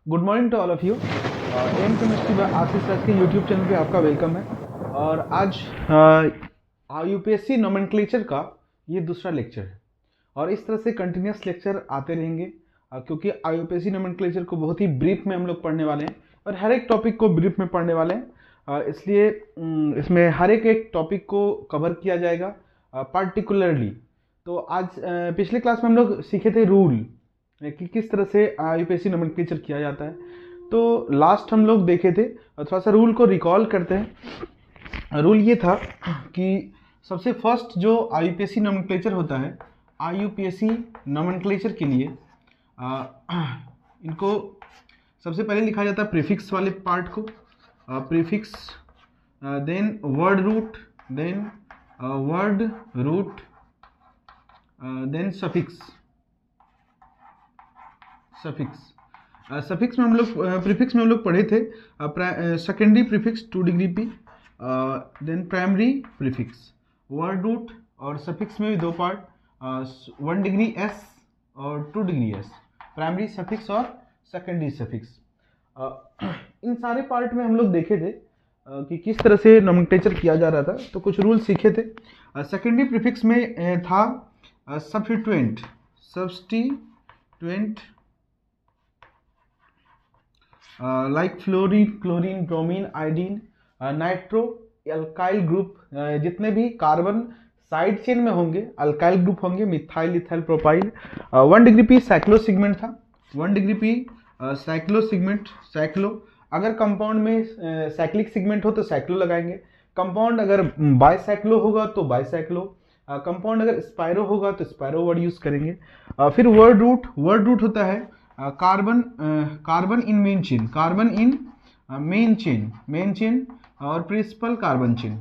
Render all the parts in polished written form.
Good morning to all of you. M chemistry by Ashish sir के YouTube channel पे आपका welcome है। और आज यूपीएससी नोमेनक्लेचर का ये दूसरा लेक्चर है और इस तरह से कंटिन्यूस लेक्चर आते रहेंगे क्योंकि यूपीएससी नोमेनक्लेचर को बहुत ही ब्रीफ में हम लोग पढ़ने वाले हैं और हर एक टॉपिक को ब्रीफ में पढ़ने वाले हैं। इसलिए इसमें हर एक टॉपिक को कवर किया जाएगा पार्टिकुलरली। तो आज पिछले क्लास में हम लोग सीखे थे रूल कि किस तरह से यूपीएससी नोमेनक्लेचर किया जाता है। तो लास्ट हम लोग देखे थे और थोड़ा सा रूल को रिकॉल करते हैं। रूल ये था कि सबसे फर्स्ट जो यूपीएससी नोमेनक्लेचर होता है, यूपीएससी नोमेनक्लेचर के लिए इनको सबसे पहले लिखा जाता है प्रीफिक्स वाले पार्ट को, prefix, then word root, then word root, then suffix. Suffix में हम लोग प्रीफिक्स में हम लोग पढ़े थे secondary prefix 2 degree P, then primary prefix. Word root और सफिक्स में भी दो पार्ट, 1 डिग्री एस और 2 डिग्री एस, प्राइमरी सफिक्स और सेकेंडरी सफिक्स। इन सारे पार्ट में हम लोग देखे थे कि किस तरह से नोमेनक्लेचर किया जा रहा था। तो कुछ रूल सीखे थे। सेकेंडरी प्रीफिक्स में था substituent like fluorine, chlorine, bromine, iodine, nitro, alkyl group, जितने भी कार्बन साइड चेन में होंगे अल्काइल ग्रुप होंगे, methyl, ethyl, propyl. 1 degree P cyclo segment था, 1 डिग्री पी साइक्लोसिगमेंट, साइक्लो। अगर कंपाउंड में साइक्लिक सिगमेंट हो तो साइक्लो लगाएंगे, कंपाउंड अगर बाइसाइक्लो होगा तो बाइसाइक्लो, कंपाउंड अगर स्पायरो होगा तो स्पायरो वर्ड यूज करेंगे। फिर वर्ड रूट होता है carbon in main chain, carbon in main chain और principal carbon chain,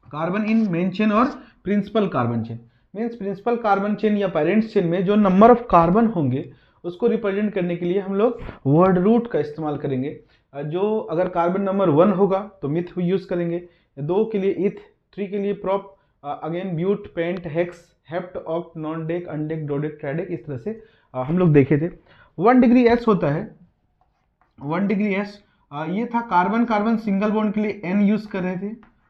carbon in main chain और principal carbon chain. Means principal carbon chain या पेरेंट्स चेन में जो नंबर ऑफ कार्बन होंगे उसको रिप्रेजेंट करने के लिए हम लोग वर्ड रूट का इस्तेमाल करेंगे। जो अगर कार्बन नंबर 1 होगा तो मिथ यूज करेंगे, 2 के लिए इथ, 3 के लिए prop, again but, pent, hex, hept, oct, non dec, undec, dodec, tridec. इस तरह से हम लोग देखे थे। 1 डिग्री एस होता है, 1 डिग्री एस ये था कार्बन कार्बन सिंगल बॉन्ड के लिए एन यूज कर रहे थे,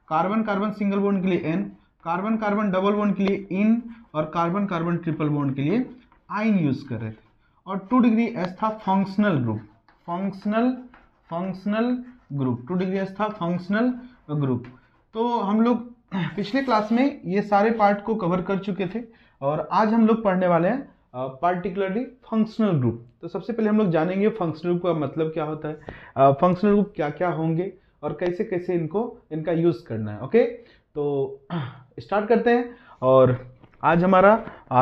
कार्बन कार्बन सिंगल बॉन्ड के लिए ane, carbon carbon double bond के लिए इन और कार्बन कार्बन ट्रिपल बॉन्ड के लिए आइन यूज कर रहे थे। और 2 डिग्री एस था functional group, functional group, 2 degree S था फंक्शनल ग्रुप। तो हम लोग पिछले क्लास में ये सारे पार्ट को कवर कर चुके थे और आज हम लोग पढ़ने वाले हैं पार्टिकुलरली फंक्शनल ग्रुप। तो सबसे पहले हम लोग जानेंगे फंक्शनल ग्रुप का मतलब क्या होता है, फंक्शनल ग्रुप क्या क्या होंगे और कैसे कैसे इनका यूज करना है। ओके, तो स्टार्ट करते हैं। और आज हमारा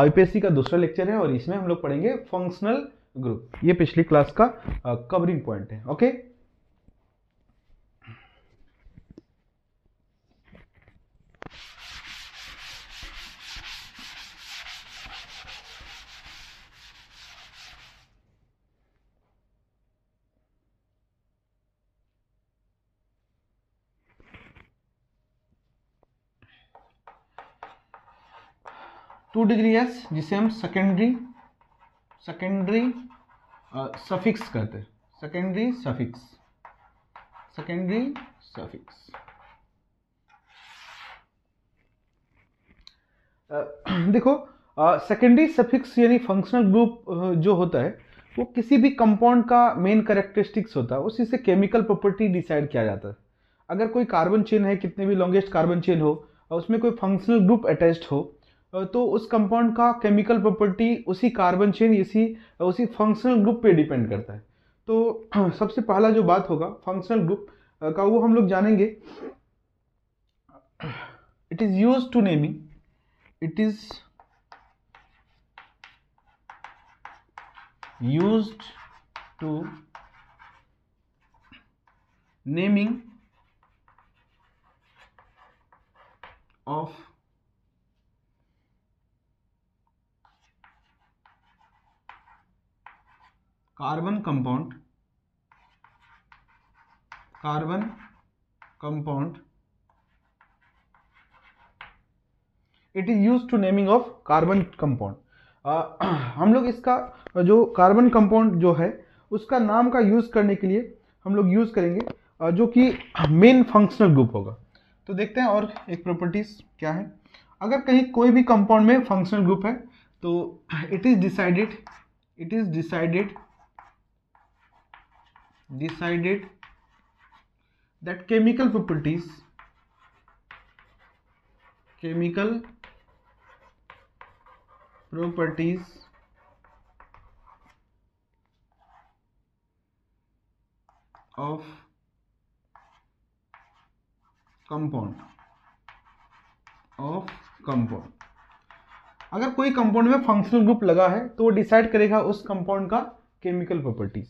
यूपीएससी का दूसरा लेक्चर है और इसमें हम लोग पढ़ेंगे फंक्शनल ग्रुप। ये पिछली क्लास का कवरिंग पॉइंट है। ओके, टू डिग्री एस जिसे हम सेकेंडरी सफिक्स कहते हैं, सेकेंडरी सफिक्स। देखो, सेकेंडरी सफिक्स यानी फंक्शनल ग्रुप जो होता है वो किसी भी कंपाउंड का मेन कैरेक्टरिस्टिक्स होता है, उसी से केमिकल प्रॉपर्टी डिसाइड किया जाता है। अगर कोई कार्बन चेन है, कितने भी लॉन्गेस्ट कार्बन चेन हो और उसमें कोई फंक्शनल ग्रुप अटैच्ड हो तो उस कंपाउंड का केमिकल प्रॉपर्टी उसी कार्बन चेन उसी फंक्शनल ग्रुप पे डिपेंड करता है। तो सबसे पहला जो बात होगा फंक्शनल ग्रुप का वो हम लोग जानेंगे। It is used to naming, it is used to naming of carbon compound it is use to naming of carbon compound. हम लोग इसका जो कार्बन कंपाउंड जो है उसका नाम का यूज करने के लिए हम लोग यूज करेंगे जो कि मेन फंक्शनल ग्रुप होगा। तो देखते हैं और एक प्रॉपर्टीज क्या है। अगर कहीं कोई भी कंपाउंड में फंक्शनल ग्रुप है तो it is decided that chemical properties of compound अगर कोई कंपाउंड में फंक्शनल ग्रुप लगा है तो वो डिसाइड करेगा उस कंपाउंड का केमिकल प्रॉपर्टीज।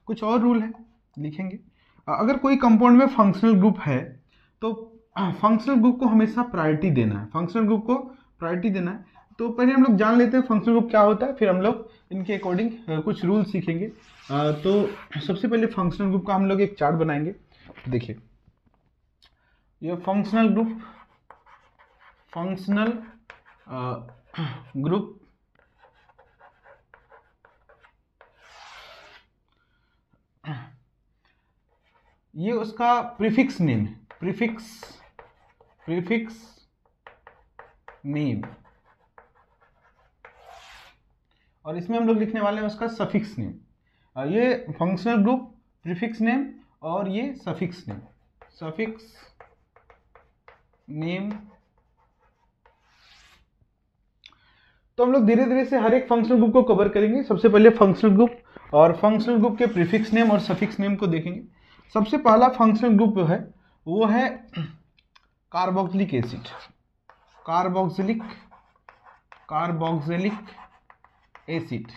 कुछ और रूल है, लिखेंगे। अगर कोई कंपाउंड में फंक्शनल ग्रुप है तो फंक्शनल ग्रुप को हमेशा प्रायोरिटी देना है। तो पहले हम लोग जान लेते हैं फंक्शनल ग्रुप क्या होता है, फिर हम लोग इनके अकॉर्डिंग कुछ रूल सीखेंगे। तो सबसे पहले फंक्शनल ग्रुप का हम लोग एक चार्ट बनाएंगे। देखिए, ये फंक्शनल ग्रुप ये उसका प्रीफिक्स नेम है, प्रीफिक्स नेम, और इसमें हम लोग लिखने वाले हैं उसका सफिक्स नेम। ये फंक्शनल ग्रुप, प्रीफिक्स नेम और ये सफिक्स नेम। तो हम लोग धीरे धीरे से हर एक फंक्शनल ग्रुप को कवर करेंगे। सबसे पहले फंक्शनल ग्रुप और फंक्शनल ग्रुप के प्रीफिक्स नेम और सफिक्स नेम को देखेंगे। सबसे पहला फंक्शनल ग्रुप जो है वो है carboxylic acid, carboxylic acid.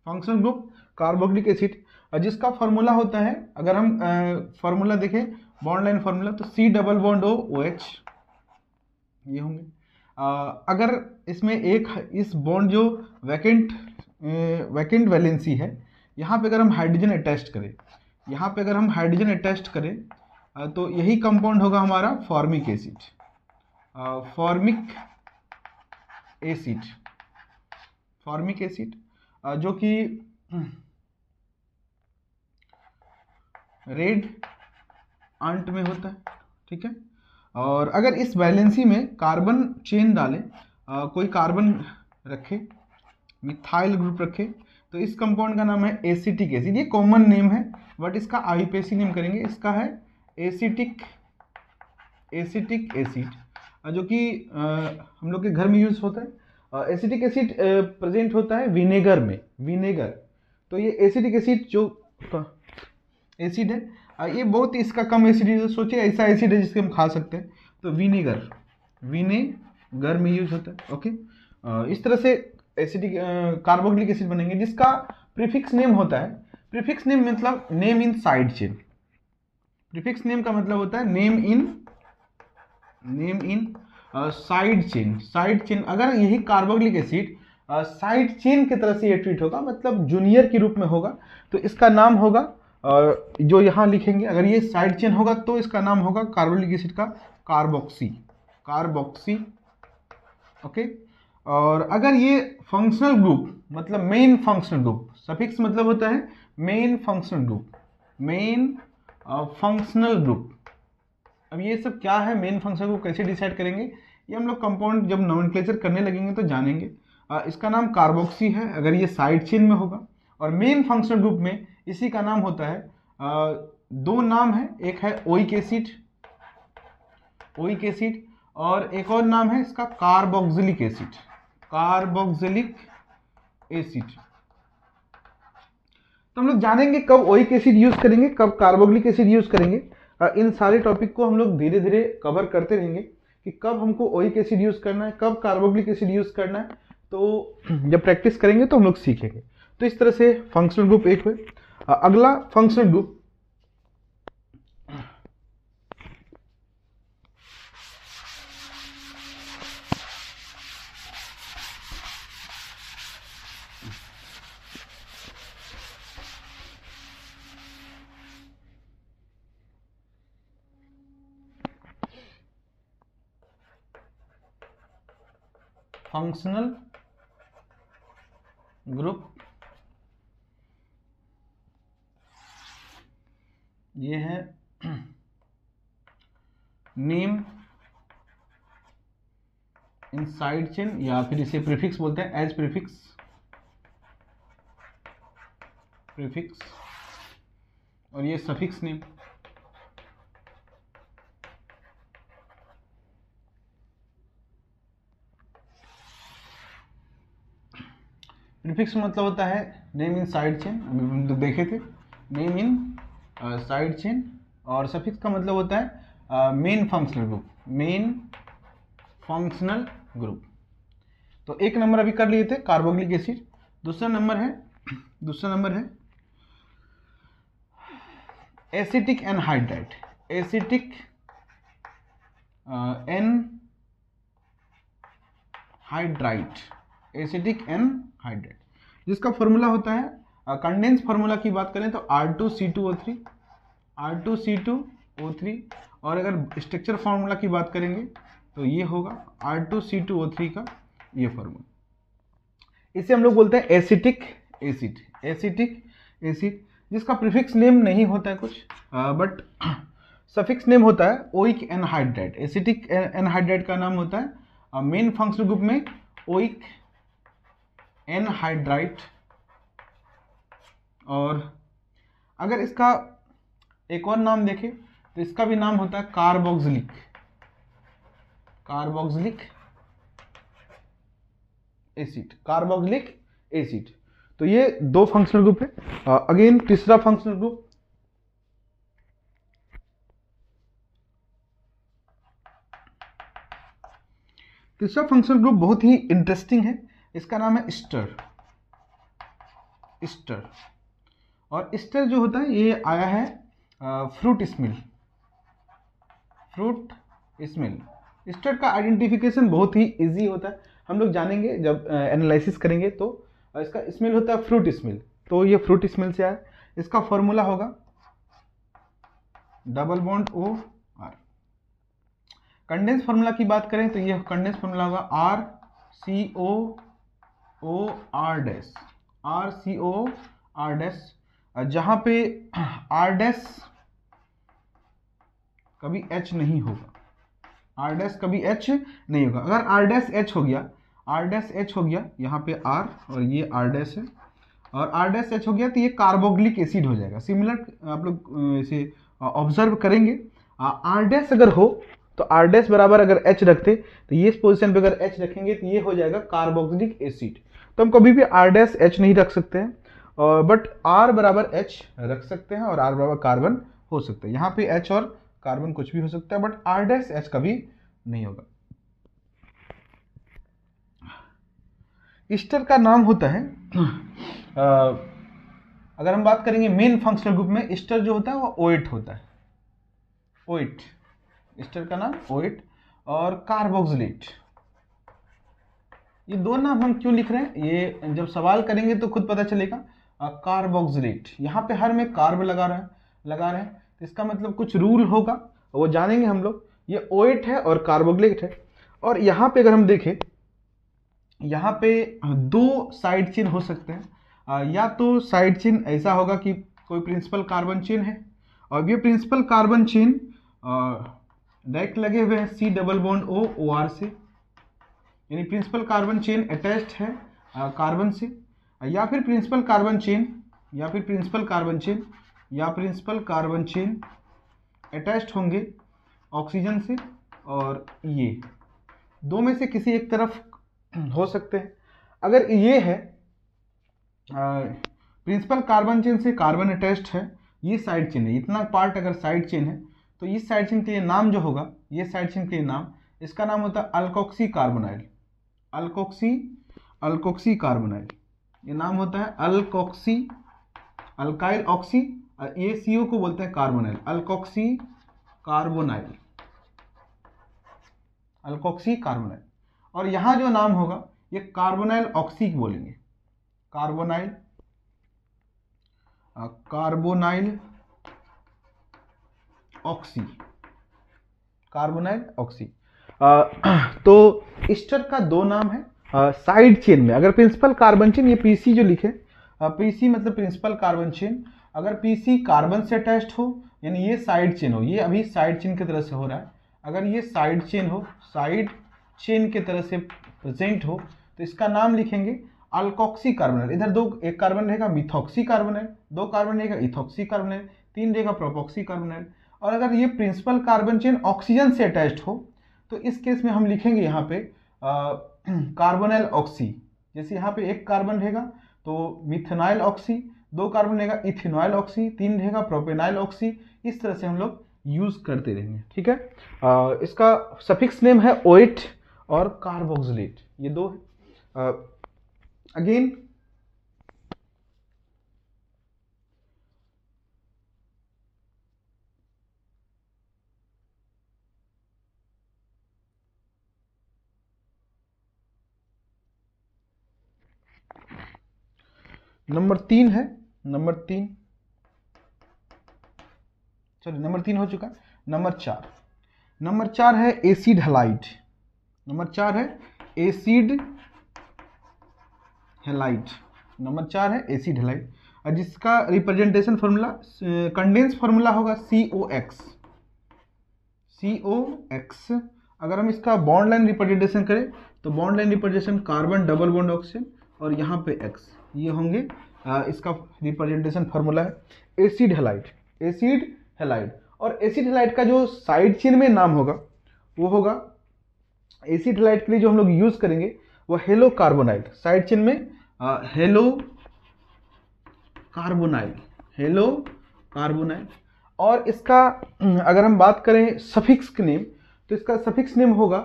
Functional group carboxylic acid, जिसका फॉर्मूला होता है, अगर हम फॉर्मूला देखें, बॉन्ड लाइन फॉर्मूला, तो C डबल बॉन्ड OH ये होंगे। अगर इसमें इस बॉन्ड जो वैकेंट वैलेंसी है, यहाँ पे अगर हम हाइड्रोजन अटैच करें, तो यही कंपाउंड होगा हमारा फॉर्मिक एसिड, जो कि रेड आंट में होता है, ठीक है। और अगर इस वैलेंसी में कार्बन चेन डालें, कोई कार्बन रखे, मिथाइल ग्रुप रखे, तो इस कंपाउंड का नाम है एसिटिक एसिड। ये कॉमन नेम है बट इसका आईयूपीएसी नेम करेंगे, इसका है एसिटिक एसिड, जो कि हम लोग के घर में यूज होता है। एसिटिक एसिड प्रेजेंट होता है विनेगर में, तो ये एसिटिक एसिड जो एसिड है, ये बहुत इसका कम एसिड है। सोचिए ऐसा एसिड है जिसके हम खा सकते हैं, तो विनेगर में यूज होता है, ओके। इस तरह से एसिडिक कार्बोक्सिलिक एसिड बनेंगे, जिसका प्रीफिक्स नेम होता है, प्रीफिक्स नेम मतलब name in side chain. Prefix name का मतलब होता है नेम इन साइड चेन। अगर यही कार्बोक्सिलिक एसिड साइड चेन की तरह से ये ट्रीट होगा, मतलब जूनियर के रूप में होगा, तो इसका नाम होगा, जो यहाँ लिखेंगे, अगर ये साइड चेन होगा तो इसका नाम होगा कार्बोक्सिलिक एसिड का कार्बोक्सी, ओके। और अगर ये फंक्शनल ग्रुप मतलब मेन फंक्शनल ग्रुप, सफिक्स मतलब होता है मेन फंक्शनल ग्रुप। अब ये सब क्या है, मेन फंक्शनल ग्रुप कैसे डिसाइड करेंगे, ये हम लोग कंपाउंड जब नोमेनक्लेचर करने लगेंगे तो जानेंगे। इसका नाम कार्बोक्सी है अगर ये साइड चेन में होगा, और मेन फंक्शनल ग्रुप में इसी का नाम होता है, दो नाम है, एक है ओइक एसिड और एक और नाम है इसका कार्बोक्सिलिक एसिड। तो हम लोग जानेंगे कब ओइक एसिड यूज करेंगे, कब कार्बोक्सिलिक एसिड यूज करेंगे। इन सारे टॉपिक को हम लोग धीरे धीरे कवर करते रहेंगे कि कब हमको ओइक एसिड यूज करना है, कब कार्बोक्सिलिक एसिड यूज करना है। तो जब प्रैक्टिस करेंगे तो हम लोग सीखेंगे। तो इस तरह से फंक्शनल ग्रुप एक हुए। अगला फंक्शनल ग्रुप फंक्शनल ग्रुप ये है नेम इन साइड चेन, या फिर इसे प्रीफिक्स बोलते हैं, एज प्रीफिक्स, और ये सफिक्स नेम। प्रीफिक्स मतलब होता है नेम इन साइड चेन, अभी हम तो देखे थे, नेम इन साइड चेन। और सफिक्स का मतलब होता है main functional group, main functional group. तो एक नंबर अभी कर लिए थे कार्बोक्सिलिक एसिड। दूसरा नंबर है acetic anhydride, acetic anhydride, acetic anhydride, जिसका फॉर्मूला होता है, कंडेंस फार्मूला की बात करें तो R2C2O3, R2C2O3, और अगर स्ट्रक्चर फार्मूला की बात करेंगे तो ये होगा R2C2O3 का ये फार्मूला। इसे हम लोग बोलते हैं एसिटिक एसिड, एसिटिक एसिड, जिसका प्रीफिक्स नेम नहीं होता है कुछ, बट सफिक्स नेम होता है ओइक एनहाइड्राइड। एसिटिक एनहाइड्राइड का नाम होता है मेन फंक्शनल ग्रुप में ओइक एनहाइड्राइड। और अगर इसका एक और नाम देखें तो इसका भी नाम होता है carboxylic, carboxylic acid, carboxylic acid. तो ये दो फंक्शनल ग्रुप है। अगेन तीसरा फंक्शनल ग्रुप, तीसरा फंक्शनल ग्रुप बहुत ही इंटरेस्टिंग है, इसका नाम है स्टर, स्टर। और स्टर जो होता है ये आया है fruit smell, fruit smell. Ester का आइडेंटिफिकेशन बहुत ही इजी होता है, हम लोग जानेंगे जब एनालिसिस करेंगे। तो इसका स्मेल होता है फ्रूट स्मेल, तो ये फ्रूट स्मेल से आया। इसका फॉर्मूला होगा double bond O R। Condense formula की बात करें तो ये कंडेंस फार्मूला होगा RCOOR डैश, RCOR डैश, जहां पे R डैश कभी H नहीं होगा, R डैश कभी H नहीं होगा। अगर R डैश H हो गया, R डैश H हो गया, यहाँ पे R और ये R डैश है, और R डैश H हो गया तो ये कार्बोक्सिलिक एसिड हो जाएगा। सिमिलर आप लोग इसे ऑब्जर्व करेंगे। R डैश अगर हो तो R डैश बराबर अगर H रखते तो ये इस पोजीशन पे अगर H रखेंगे तो ये हो जाएगा कार्बोक्सिलिक एसिड। तो हम कभी भी R डैश H नहीं रख सकते हैं, बट R बराबर H रख सकते हैं, और R बराबर कार्बन हो सकता है। यहाँ पे H और कार्बन कुछ भी हो सकता है, बट R डैश H कभी नहीं होगा। ईस्टर का नाम होता है, अगर हम बात करेंगे मेन फंक्शनल ग्रुप में, ईस्टर जो होता है वो OH होता है, OH, ईस्टर का नाम OH। और कार्बोक्सिलेट, ये दो नाम हम क्यों लिख रहे हैं, ये जब सवाल करेंगे तो खुद पता चलेगा। कार्बोक्सिलेट, यहाँ पे हर में कार्ब लगा रहे हैं, तो इसका मतलब कुछ रूल होगा, वो जानेंगे हम लोग। ये OH है और कार्बोक्सिलेट है। और यहाँ पे अगर हम देखें, यहाँ पे दो साइड चेन हो सकते हैं, या तो साइड चेन ऐसा होगा कि कोई प्रिंसिपल कार्बन चेन है, और ये प्रिंसिपल कार्बन चेन डायरेक्ट लगे हुए हैं C double bond O OR से, यानी प्रिंसिपल कार्बन चेन अटैच्ड है कार्बन से, या फिर प्रिंसिपल कार्बन चेन अटैच्ड होंगे ऑक्सीजन से, और ये दो में से किसी एक तरफ हो सकते हैं। अगर ये है प्रिंसिपल कार्बन चेन से कार्बन अटैच्ड है, ये साइड चेन है, इतना पार्ट अगर साइड चेन है, तो इस साइड चेन के लिए नाम जो होगा, ये साइड चेन के लिए नाम, इसका नाम होता है अल्कोक्सी कार्बोनाइल, अल्कोक्सी कार्बोनाइल, ये नाम होता है अल्कोक्सी, अल्काइल ऑक्सी, ये CO को बोलते हैं carbonyl, alkoxy carbonyl, alkoxy carbonyl. और यहाँ जो नाम होगा ये कार्बोनाइल ऑक्सी बोलेंगे, कार्बोनाइल ऑक्सी, कार्बोनाइल ऑक्सी। तो ईस्टर का दो नाम है साइड चेन में। अगर प्रिंसिपल कार्बन चेन, ये PC जो लिखे, PC मतलब प्रिंसिपल कार्बन चेन, अगर PC कार्बन से अटैच्ड हो यानी ये साइड चेन हो, ये अभी साइड चेन की तरह से हो रहा है, अगर ये साइड चेन हो, साइड चेन की तरह से प्रेजेंट हो, तो इसका नाम लिखेंगे अल्कोक्सी कार्बोनाइल। इधर दो, एक कार्बन रहेगा मिथॉक्सी कार्बोनाइल, दो कार्बन रहेगा इथॉक्सी कार्बोनाइल, तीन रहेगा प्रोपॉक्सी कार्बोनाइल। और अगर ये प्रिंसिपल कार्बन चेन ऑक्सीजन से अटैच्ड हो तो इस केस में हम लिखेंगे यहाँ पे कार्बोनाइल ऑक्सी। जैसे यहाँ पे एक कार्बन रहेगा तो मिथेनाइल ऑक्सी, दो कार्बन रहेगा इथेनॉइल ऑक्सी, तीन रहेगा प्रोपेनाइल ऑक्सी। इस तरह से हम लोग यूज करते रहेंगे, ठीक है। इसका सफिक्स नेम है ओएट और कार्बोक्सिलेट, ये दो है। अगेन नंबर 3 है, नंबर 3, सॉरी नंबर 3 हो चुका। नंबर 4, नंबर 4 है एसिड हैलाइड। नंबर 4 है एसिड हैलाइड। नंबर 4 है एसिड हैलाइड, और जिसका रिप्रेजेंटेशन फार्मूला कंडेंस फार्मूला होगा COX। COX। अगर हम इसका बॉन्ड लाइन रिप्रेजेंटेशन करें तो bond line representation carbon double bond oxygen और यहाँ पे X, ये होंगे इसका रिप्रेजेंटेशन फार्मूला है एसिड हैलाइड। एसिड हैलाइड, और एसिड हैलाइड का जो साइड चेन में नाम होगा वो होगा, एसिड हैलाइड के लिए जो हम लोग यूज करेंगे वो हेलो कार्बोनाइल। साइड चेन में हेलो कार्बोनाइल, हेलो कार्बोनाइल। और इसका अगर हम बात करें सफिक्स के नेम, तो इसका सफिक्स नेम होगा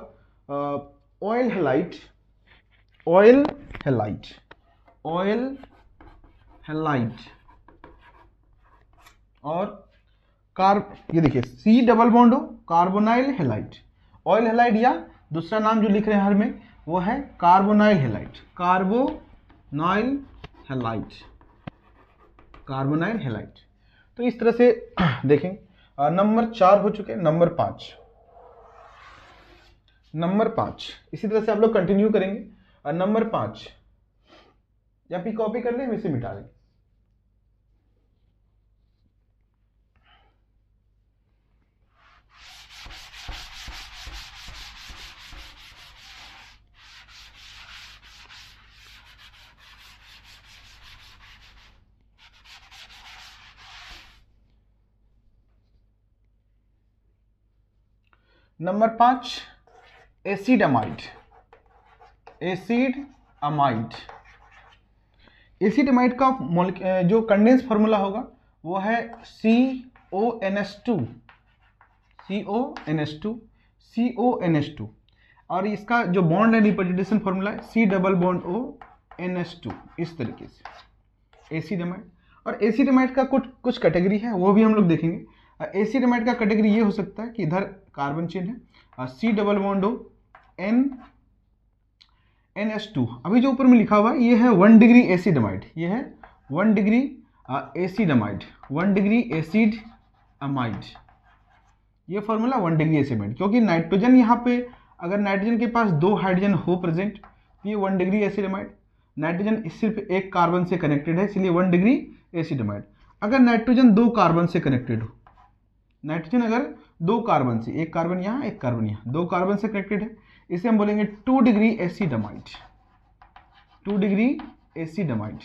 oil halide, oil halide, oil halide. और ये देखिए C डबल बॉन्ड हो, कार्बोनाइल हैलाइड। ऑयल हैलाइड, या दूसरा नाम जो लिख रहे हैं हर में वो है carbonyl halide, carbonyl halide, carbonyl halide. तो इस तरह से देखें। नंबर 4 हो चुके। नंबर 5, नंबर 5 इसी तरह से आप लोग कंटिन्यू करेंगे। नंबर 5 या फिर कॉपी कर लें, इसे मिटा दें। Number 5 acid amide, acid amide. Acid amide का जो कंडेंस फार्मूला होगा वो है CONS2, CONS2, CONS2। और इसका जो बॉन्ड लाइन रिप्रेजेंटेशन फार्मूला है C double bond O NS2। इस तरीके से एसिड अमाइड। और एसिड अमाइड का कुछ कैटेगरी है, वो भी हम लोग देखेंगे। एसिड अमाइड का कैटेगरी ये हो सकता है कि इधर कार्बन चेन है C double bond O NS2। अभी जो ऊपर में लिखा हुआ है ये है 1 डिग्री एसिड अमाइड, ये है 1 degree acid amide, 1 degree acid amide. ये फार्मूला 1 डिग्री एसिड अमाइड, क्योंकि नाइट्रोजन यहाँ पे अगर नाइट्रोजन के पास 2 हाइड्रोजन हो प्रेजेंट तो ये 1 डिग्री एसिड अमाइड। नाइट्रोजन सिर्फ एक कार्बन से कनेक्टेड है, इसलिए 1 डिग्री एसिड अमाइड। अगर नाइट्रोजन 2 कार्बन से कनेक्टेड हो, नाइट्रोजन अगर 2 कार्बन से, एक कार्बन यहाँ एक कार्बन यहाँ, 2 कार्बन से कनेक्टेड है, इसे हम बोलेंगे 2 degree acid amide, 2 degree acid amide.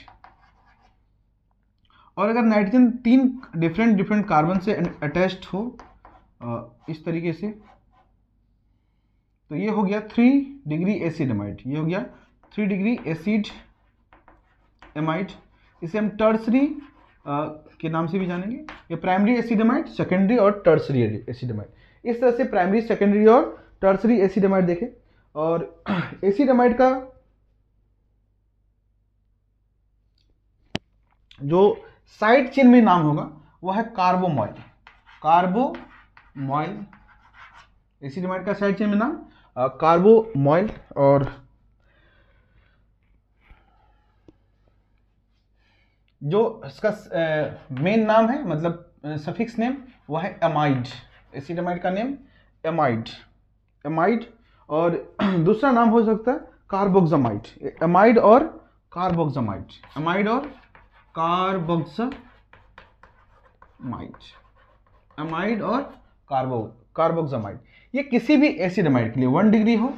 और अगर नाइट्रोजन 3 डिफरेंट कार्बन से अटैच्ड हो इस तरीके से, तो ये हो गया 3 डिग्री एसिड अमाइड, ये हो गया 3 डिग्री एसिड एमाइड। इसे हम टर्सरी के नाम से भी जानेंगे। ये प्राइमरी एसिड अमाइड, सेकेंडरी और टर्सरी एसिड अमाइड। इस तरह से प्राइमरी, सेकेंडरी और टर्सरी एसिड अमाइड देखें। और एसिड अमाइड का जो साइड चेन में नाम होगा वो है कार्बोमॉइल, कार्बोमॉइल। एसिड अमाइड का साइड चेन में नाम कार्बोमॉइल। और जो इसका मेन नाम है, मतलब सफिक्स नेम, वो है एमाइड। एसिड अमाइड का नेम एमाइड, एमाइड। और दूसरा नाम हो सकता है कार्बोक्सामाइड, एमाइड और कार्बोक्सामाइड, एमाइड और कार्बोक्सामाइड। अमाइड और कार्बोक्सामाइड। ये किसी भी एसिड अमाइड के लिए 1 डिग्री हो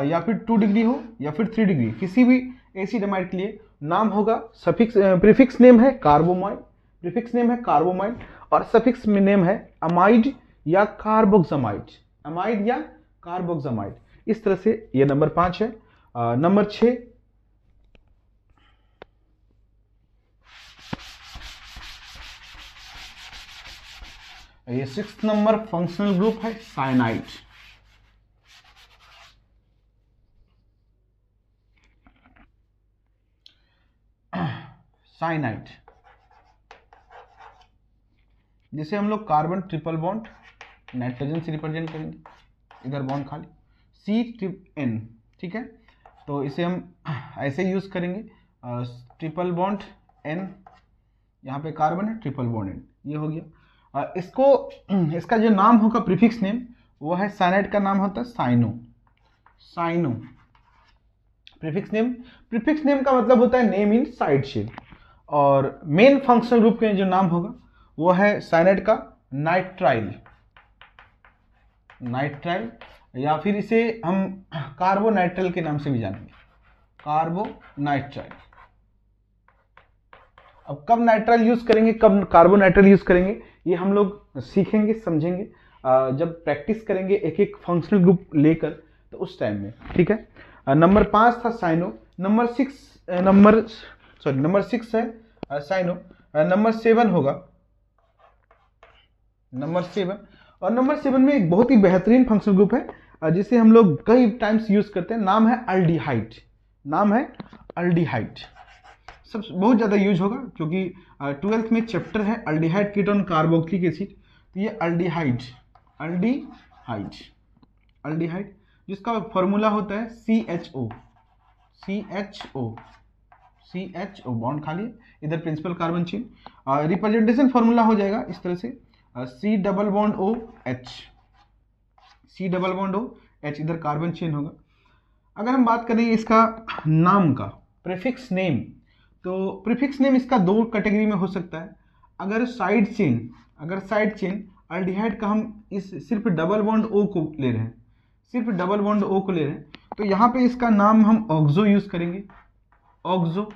या फिर 2 डिग्री हो या फिर 3 डिग्री, किसी भी एसिड अमाइड के लिए नाम होगा सफिक्स, प्रीफिक्स नेम है कार्बोमाइड, प्रीफिक्स नेम है कार्बोमाइड और सफिक्स नेम है अमाइड या कार्बोक्सामाइड, अमाइड या कार्बोक्सामाइड। इस तरह से ये नंबर 5 है। नंबर 6, ये 6th नंबर फंक्शनल ग्रुप है साइनाइड। साइनाइड जिसे हम लोग कार्बन ट्रिपल बॉन्ड नाइट्रोजन से रिप्रेजेंट करेंगे, इधर बॉन्ड खाली C-N, ठीक है। तो इसे हम ऐसे यूज करेंगे, ट्रिपल बॉन्ड N, यहाँ पे कार्बन है, ट्रिपल बॉन्ड N, ये हो गया। इसका जो नाम होगा प्रीफिक्स नेम वो है साइनाइड का नाम होता है साइनो, साइनो प्रीफिक्स नेम का मतलब होता है नेम इन साइड चेन। और मेन फंक्शनल ग्रुप के जो नाम होगा वो है साइनाइड का नाइट्राइल, नाइट्राइल या फिर इसे हम कार्बोनाइट्राइल के नाम से भी जानेंगे, कार्बोनाइट्राइल। अब कब नाइट्राइल यूज करेंगे, कब कार्बोनाइट्राइल यूज करेंगे, ये हम लोग सीखेंगे, समझेंगे जब प्रैक्टिस करेंगे एक एक फंक्शनल ग्रुप लेकर, तो उस टाइम में, ठीक है। नंबर 5 था साइनो, नंबर 6 है साइनो। नंबर 7 होगा, नंबर 7, और नंबर 7 में एक बहुत ही बेहतरीन फंक्शनल ग्रुप है जिसे हम लोग कई टाइम्स यूज करते हैं, नाम है अल्डिहाइड, नाम है अल्डिहाइड। सब बहुत ज़्यादा यूज होगा क्योंकि 12th में चैप्टर है अल्डिहाइड कीटोन कार्बोक्सिलिक एसिड, तो ये अल्डिहाइड, अल्डिहाइड जिसका फॉर्मूला होता है CHO, बॉन्ड खाली, इधर principal carbon chain, representation formula हो जाएगा इस तरह से C डबल बॉन्ड OH, इधर कार्बन चेन होगा। अगर हम बात करें इसका नाम का प्रीफिक्स नेम, तो प्रीफिक्स नेम इसका 2 कैटेगरी में हो सकता है। अगर साइड चेन अल्डिहाइड का हम इस सिर्फ डबल बॉन्ड O को ले रहे हैं, तो यहाँ पे इसका नाम हम ऑक्सो यूज करेंगे, ऑक्सो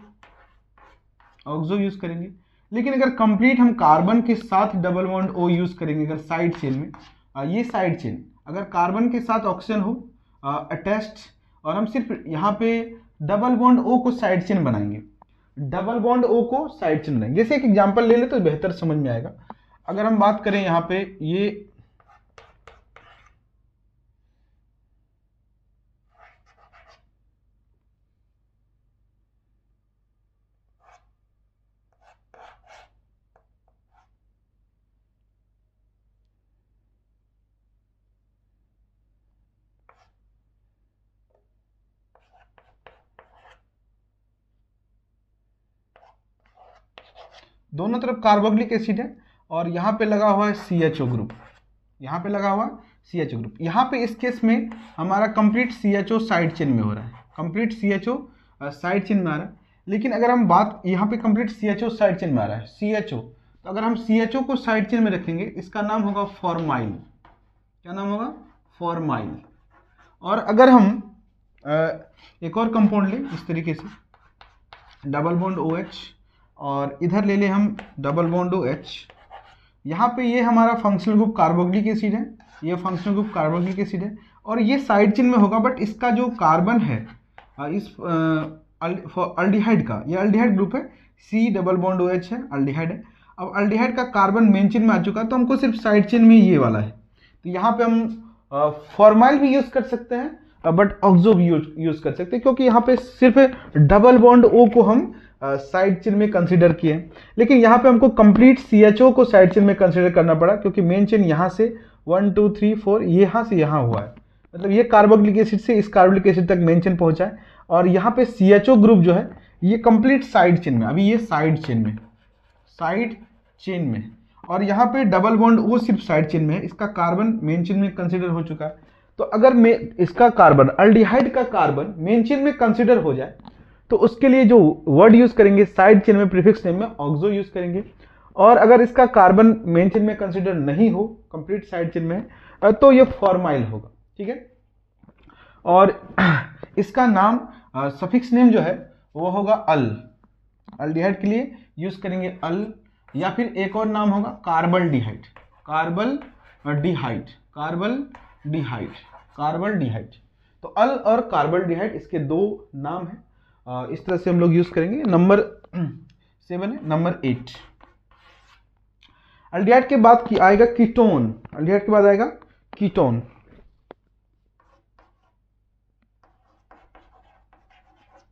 यूज करेंगे। लेकिन अगर कंप्लीट हम कार्बन के साथ डबल बॉन्ड O यूज करेंगे, अगर साइड चेन में, ये साइड चेन अगर कार्बन के साथ ऑक्सीजन हो अटैच्ड और हम सिर्फ यहाँ पे डबल बॉन्ड O को साइड चेन बनाएंगे, जैसे एक एग्जांपल ले ले तो बेहतर समझ में आएगा। अगर हम बात करें यहाँ पे ये दोनों तरफ कार्बोक्सिलिक एसिड है और यहाँ पे लगा हुआ है CHO ग्रुप, यहाँ पे इस केस में हमारा कंप्लीट CHO साइड चेन में हो रहा है, साइड चेन में आ रहा है। लेकिन अगर हम बात यहाँ पे कंप्लीट CHO साइड चेन में आ रहा है, CHO, तो अगर हम CHO को साइड चेन में रखेंगे इसका नाम होगा फॉर्माइल, क्या नाम होगा, फॉर्माइल। और अगर हम एक और कंपाउंड लें इस तरीके से, डबल बॉन्ड OH और इधर ले लें हम डबल बॉन्ड OH, यहाँ पे ये हमारा फंक्शनल ग्रुप कार्बोक्सिलिक एसिड है, और ये साइड चेन में होगा, बट इसका जो कार्बन है इस अल्डिहाइड का, ये अल्डिहाइड ग्रुप है, C डबल बॉन्ड OH है, अल्डिहाइड है। अब अल्डिहाइड का कार्बन मेन चेन में आ चुका है, तो हमको सिर्फ साइड चेन में ये वाला है, तो यहाँ पे हम फॉर्माइल भी यूज कर सकते हैं बट ऑक्सो भी यूज कर सकते हैं, क्योंकि यहाँ पे सिर्फ डबल बॉन्ड O को हम साइड चेन में कंसीडर किए। लेकिन यहाँ पे हमको कंप्लीट CHO को साइड चेन में कंसीडर करना पड़ा, क्योंकि मेन चेन यहाँ से 1 2 3 4 यहाँ से यहाँ हुआ है, मतलब ये कार्बोक्सिलिक एसिड से इस कार्बोक्सिलिक एसिड तक मेन चेन पहुंचा है। और यहाँ पे CHO ग्रुप जो है ये कंप्लीट साइड चेन में, अभी ये साइड चेन में, और यहाँ पे डबल बॉन्ड O सिर्फ साइड चेन में है, इसका कार्बन मेन चेन में कंसीडर हो चुका है। तो अगर इसका कार्बन, अल्डिहाइड का कार्बन मेन चेन में कंसीडर हो जाए, तो उसके लिए जो वर्ड यूज करेंगे साइड चेन में प्रीफिक्स नेम में ऑक्सो यूज करेंगे। और अगर इसका कार्बन मेन चेन में कंसिडर नहीं हो, कंप्लीट साइड चेन में है, तो ये फॉर्माइल होगा, ठीक है। और इसका नाम सफिक्स नेम जो है वो होगा अल, अल्डिहाइड के लिए यूज करेंगे अल, या फिर एक और नाम होगा कार्बल डिहाइड, कार्बल डिहाइड, कार्बल डिहाइड, कार्बल डिहाइड। तो अल और कार्बल डिहाइड इसके दो नाम हैं, इस तरह से हम लोग यूज करेंगे। नंबर 7 है। नंबर 8 अल्डिहाइड के बाद की आएगा कीटोन, अल्डिहाइड के बाद आएगा कीटोन।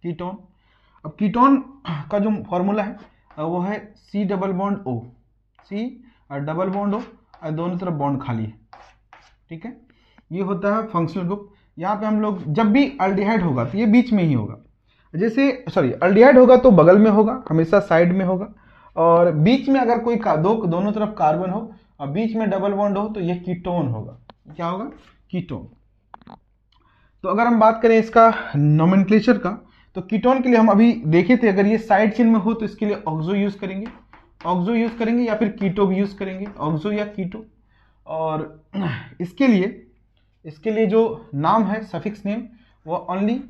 कीटोन, अब कीटोन का जो फॉर्मूला है वो है C double bond O, C double bond O और दोनों तरफ बॉन्ड खाली है, ठीक है। ये होता है फंक्शनल ग्रुप। यहाँ पे हम लोग जब भी अल्डिहाइड होगा तो ये बीच में ही होगा, जैसे सॉरी अल्डिहाइड होगा तो बगल में होगा, हमेशा साइड में होगा, और बीच में अगर कोई दोनों तरफ कार्बन हो और बीच में डबल बॉन्ड हो तो ये कीटोन होगा। क्या होगा? कीटोन। तो अगर हम बात करें इसका नोमेनक्लेचर का, तो कीटोन के लिए हम अभी देखे थे, अगर ये साइड चेन में हो तो इसके लिए ऑक्सो यूज करेंगे, ऑक्सो यूज करेंगे, या फिर कीटो भी यूज करेंगे, ऑक्सो या कीटो। और इसके लिए जो नाम है सफिक्स नेम वो ओनली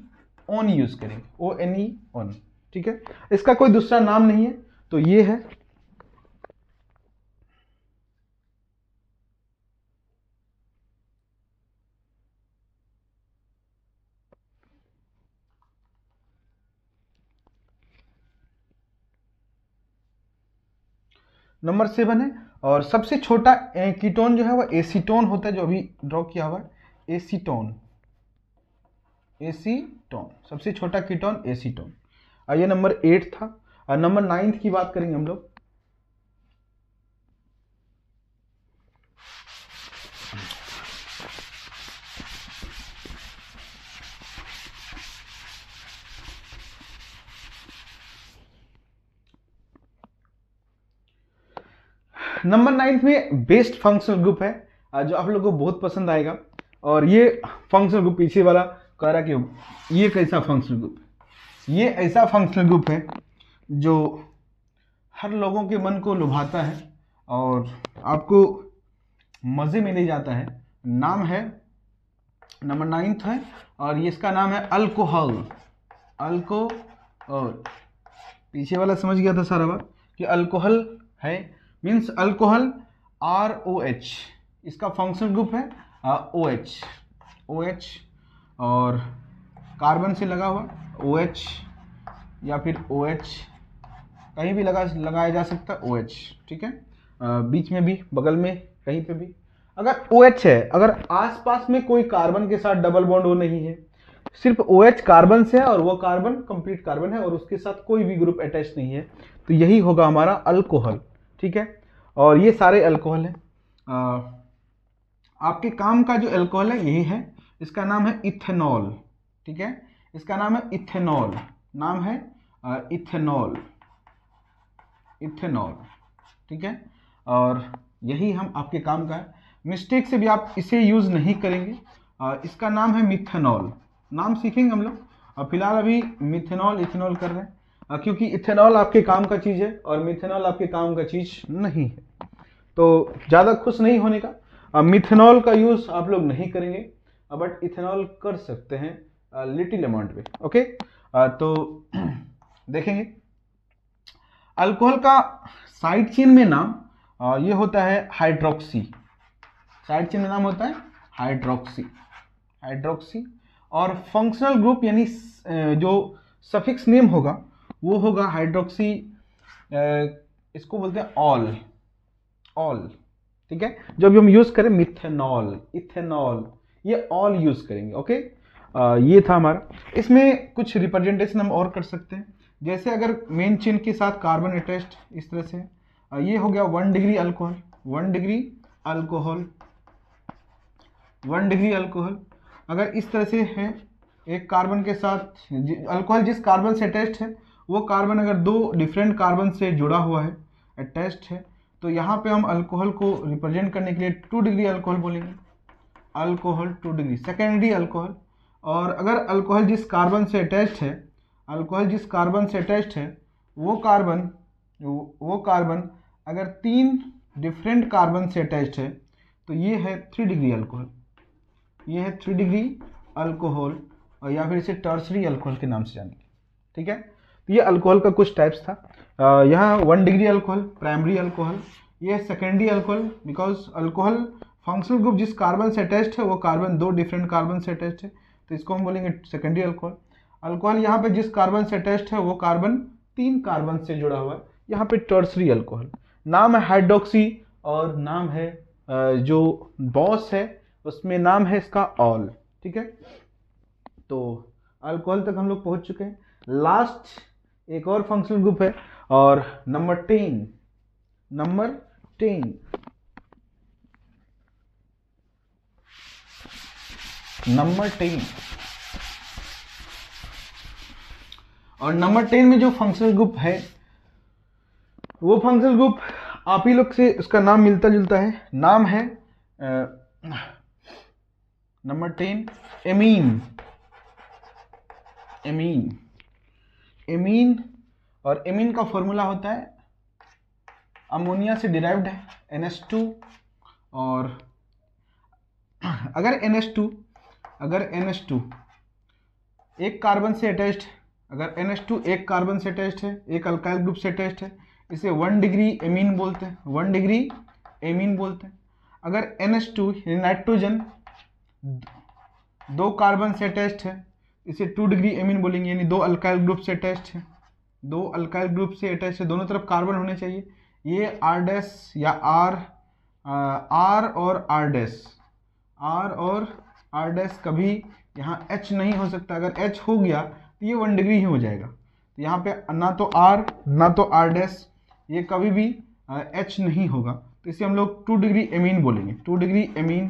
ओन यूज करेंगे, ONE ओन, ठीक है। इसका कोई दूसरा नाम नहीं है, तो ये है। नंबर 7 है, और सबसे छोटा कीटोन जो है वो एसीटोन होता है, जो अभी ड्रॉ किया हुआ है, एसीटोन, एसीटोन, सबसे छोटा कीटोन एसीटोन। ये नंबर 8 था। नंबर 9 की बात करेंगे हम लोग। नंबर 9 में बेस्ट फंक्शनल ग्रुप है, जो आप लोगों को बहुत पसंद आएगा। और ये फंक्शनल ग्रुप पीछे वाला कह रहा कि ये कैसा फंक्शनल ग्रुप है? ये ऐसा फंक्शनल ग्रुप है जो हर लोगों के मन को लुभाता है और आपको मजे में ले जाता है। नाम है, नंबर 9 है, और ये इसका नाम है अल्कोहल, अल्कोहल। पीछे वाला समझ गया था सारा बात कि अल्कोहल है, मीन्स अल्कोहल ROH, इसका फंक्शनल ग्रुप है OH, और कार्बन से लगा हुआ OH या फिर OH, कहीं भी लगाया जा सकता है OH, ठीक है। बीच में भी, बगल में, कहीं पे भी। अगर OH है, अगर आसपास में कोई कार्बन के साथ डबल बॉन्ड वो नहीं है, सिर्फ OH कार्बन से है और वो कार्बन कंप्लीट कार्बन है और उसके साथ कोई भी ग्रुप अटैच नहीं है, तो यही होगा हमारा अल्कोहल, ठीक है। और ये सारे अल्कोहल है। आपके काम का जो अल्कोहल है यही है, इसका नाम है इथेनॉल, ठीक है। इसका नाम है इथेनॉल, नाम है इथेनॉल, इथेनॉल, ठीक है। और यही हम आपके काम का है, मिस्टेक से भी आप इसे यूज नहीं करेंगे। इसका नाम है मिथेनॉल, नाम सीखेंगे हम लोग। फिलहाल अभी मिथेनॉल इथेनॉल कर रहे हैं, क्योंकि इथेनॉल आपके काम का चीज़ है और मिथेनॉल आपके काम का चीज़ नहीं है, तो ज़्यादा खुश नहीं होने का। मिथेनॉल का यूज़ आप लोग नहीं करेंगे, बट इथेनॉल कर सकते हैं लिटिल अमाउंट में, ओके। तो देखेंगे अल्कोहल का साइड चेन में नाम ये होता है हाइड्रोक्सी, साइड चेन में नाम होता है हाइड्रोक्सी, हाइड्रोक्सी। और फंक्शनल ग्रुप यानी जो सफिक्स नेम होगा वो होगा हाइड्रोक्सी, इसको बोलते हैं ऑल, ऑल, ठीक है। जब हम यूज करें मिथेनॉल, इथेनॉल, ये ऑल यूज करेंगे, ओके। ये था हमारा। इसमें कुछ रिप्रेजेंटेशन हम और कर सकते हैं, जैसे अगर मेन चेन के साथ कार्बन अटैच्ड इस तरह से, ये हो गया 1 degree alcohol, 1 degree alcohol, 1 degree alcohol. अगर इस तरह से है, एक कार्बन के साथ अल्कोहल जिस कार्बन से अटैच्ड है वो कार्बन अगर 2 डिफरेंट कार्बन से जुड़ा हुआ है, अटैच्ड है, तो यहाँ पे हम अल्कोहल को रिप्रेजेंट करने के लिए 2 डिग्री अल्कोहल बोलेंगे, अल्कोहल 2 डिग्री, सेकेंडरी अल्कोहल। और अगर अल्कोहल जिस कार्बन से अटैच्ड है, अल्कोहल जिस कार्बन से अटैच्ड है वो कार्बन अगर 3 डिफरेंट कार्बन से अटैच्ड है तो ये है 3 डिग्री अल्कोहल, ये है 3 डिग्री अल्कोहल, और या फिर इसे टर्सरी अल्कोहल के नाम से जानेंगे। ठीक है, तो ये अल्कोहल का कुछ टाइप्स था। यहाँ 1 डिग्री अल्कोहल प्राइमरी अल्कोहल, ये है secondary alcohol, because alcohol functional group जिस कार्बन से अटैच्ड है वो कार्बन 2 डिफरेंट कार्बन से अटैच्ड है, तो इसको हम बोलेंगे सेकेंडरी अल्कोहल। अल्कोहल यहाँ पे जिस कार्बन से अटैच्ड है वो कार्बन 3 कार्बन से जुड़ा हुआ है, यहाँ पे टर्सरी अल्कोहल। नाम है हाइड्रोक्सी, और नाम है जो बॉस है उसमें नाम है इसका ऑल। ठीक है, तो अल्कोहल तक हम लोग पहुंच चुके हैं। लास्ट एक और फंक्शनल ग्रुप है, और नंबर 10 और नंबर 10 में जो फंक्शनल ग्रुप है वो फंक्शनल ग्रुप आप ही लोग से उसका नाम मिलता जुलता है। नाम है नंबर 10 एमीन। और एमीन का फॉर्मूला होता है अमोनिया से डिराइव्ड है NH2, और अगर NH2 एक कार्बन से अटैच्ड, अगर NH2 एक कार्बन से अटैच्ड है, एक अल्काइल ग्रुप से अटैच्ड है, इसे 1 डिग्री एमीन बोलते हैं। अगर NH2 नाइट्रोजन 2 कार्बन से अटैच्ड है, इसे 2 डिग्री एमीन बोलेंगे, यानी 2 अल्काइल ग्रुप से अटैच्ड है, दोनों तरफ कार्बन होने चाहिए। ये R डैश या R और R डैश कभी यहाँ H नहीं हो सकता। अगर H हो गया तो ये 1 डिग्री ही हो जाएगा। तो यहाँ पे ना तो R ना तो R डैश, ये कभी भी H नहीं होगा, तो इसे हम लोग 2 डिग्री एमीन बोलेंगे। 2 डिग्री एमीन,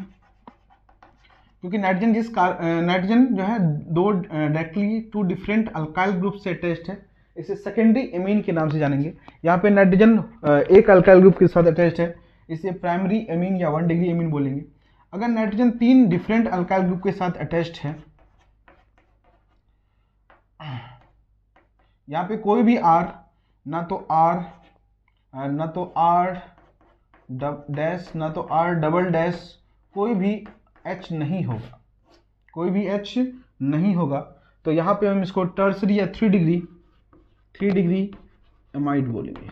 क्योंकि नाइट्रोजन जो है डायरेक्टली 2 डिफरेंट अल्काइल ग्रुप से अटैच्ड है, इसे सेकेंडरी एमीन के नाम से जानेंगे। यहाँ पे नाइट्रोजन एक अल्काइल ग्रुप के साथ अटैच्ड है, इसे प्राइमरी एमीन या 1 डिग्री एमीन बोलेंगे। अगर नाइट्रोजन 3 डिफरेंट अल्काइल ग्रुप के साथ अटैच्ड है, यहाँ पे कोई भी R, ना तो R डैश ना तो R डबल डैश, कोई भी H नहीं होगा, तो यहाँ पे हम इसको टर्सरी या 3 डिग्री एमाइड बोलेंगे।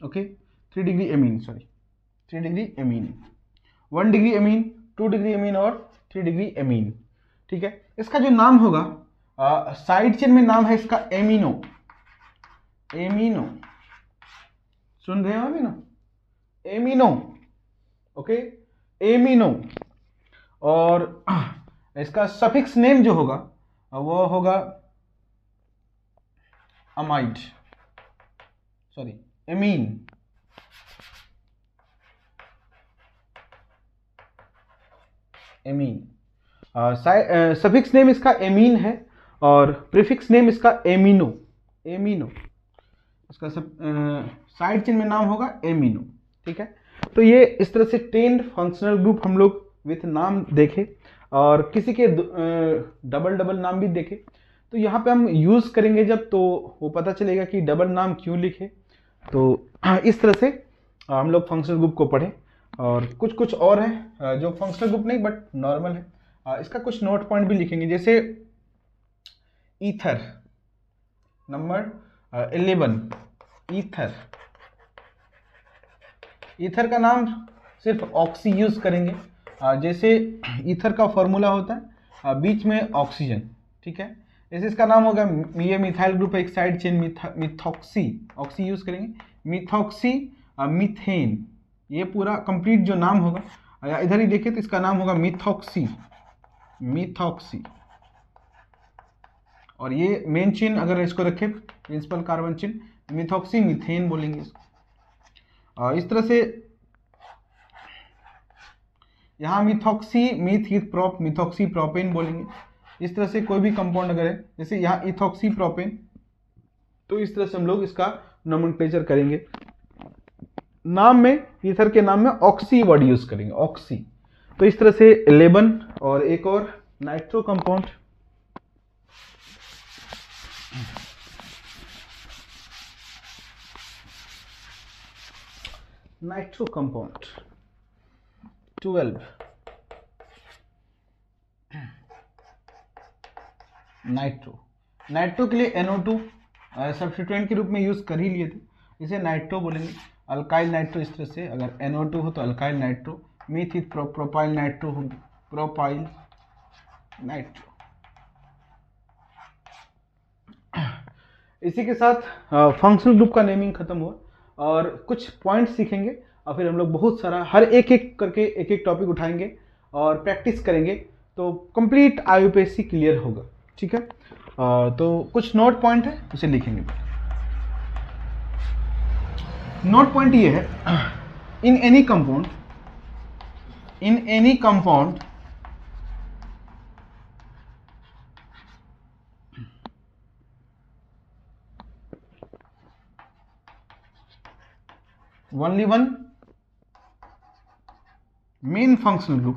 Okay, 3 degree amine 1 degree amine, 2 degree amine और 3 डिग्री एमीन। ठीक है, इसका जो नाम होगा साइड चेन में नाम है इसका एमिनो। सुन रहे हो एमिनो? Okay, amino. और इसका सफिक्स नेम जो होगा वो होगा एमीन। सफिक्स नेम इसका एमीन है, और प्रीफिक्स नेम इसका एमिनो। इसका साइड चेन में नाम होगा एमिनो। ठीक है, तो ये इस तरह से 10 फंक्शनल ग्रुप हम लोग विथ नाम देखे, और किसी के डबल नाम भी देखे। तो यहाँ पे हम यूज़ करेंगे जब, तो वो पता चलेगा कि डबल नाम क्यों लिखे। तो इस तरह से हम लोग फंक्शनल ग्रुप को पढ़ें, और कुछ और है जो फंक्शनल ग्रुप नहीं बट नॉर्मल है, इसका कुछ नोट पॉइंट भी लिखेंगे। जैसे ईथर नंबर 11, ईथर का नाम सिर्फ ऑक्सी यूज करेंगे। जैसे ईथर का फॉर्मूला होता है बीच में ऑक्सीजन। ठीक है, जैसे इसका नाम होगा, ये मिथाइल ग्रुप है, एक side chain methoxy, oxy use करेंगे, मिथॉक्सी मीथेन, ये पूरा कंप्लीट जो नाम होगा। इधर ही देखिए तो इसका नाम होगा मिथॉक्सी, और ये मेन चेन अगर इसको रखें principal carbon chain, methoxy methane बोलेंगे इसको। इस तरह से यहाँ मिथॉक्सी प्रोपेन बोलेंगे। इस तरह से कोई भी कंपाउंड अगर है, जैसे यहाँ इथॉक्सी प्रोपेन, तो इस तरह से हम लोग इसका नोमेनक्लेचर करेंगे। नाम में, ईथर के नाम में ऑक्सी वर्ड यूज करेंगे, ऑक्सी। तो इस तरह से 11 और एक और nitro compound, nitro compound 12 nitro के लिए NO2 सब्स्टिट्यूएंट के रूप में यूज कर ही लिए थे, इसे नाइट्रो बोलेंगे। अल्काइल नाइट्रो इस तरह से, अगर NO2 हो तो अल्काइल नाइट्रो, मीथित प्रोपाइल नाइट्रो होगी, प्रोपाइल नाइट्रो। इसी के साथ फंक्शनल ग्रुप का नेमिंग खत्म हुआ और कुछ पॉइंट्स सीखेंगे और फिर हम लोग बहुत सारा हर एक एक करके एक एक टॉपिक उठाएंगे और प्रैक्टिस करेंगे तो कंप्लीट IUPAC क्लियर होगा। ठीक है, तो कुछ नोट पॉइंट है उसे लिखेंगे। नोट पॉइंट ये है, in any compound 1 main functional group,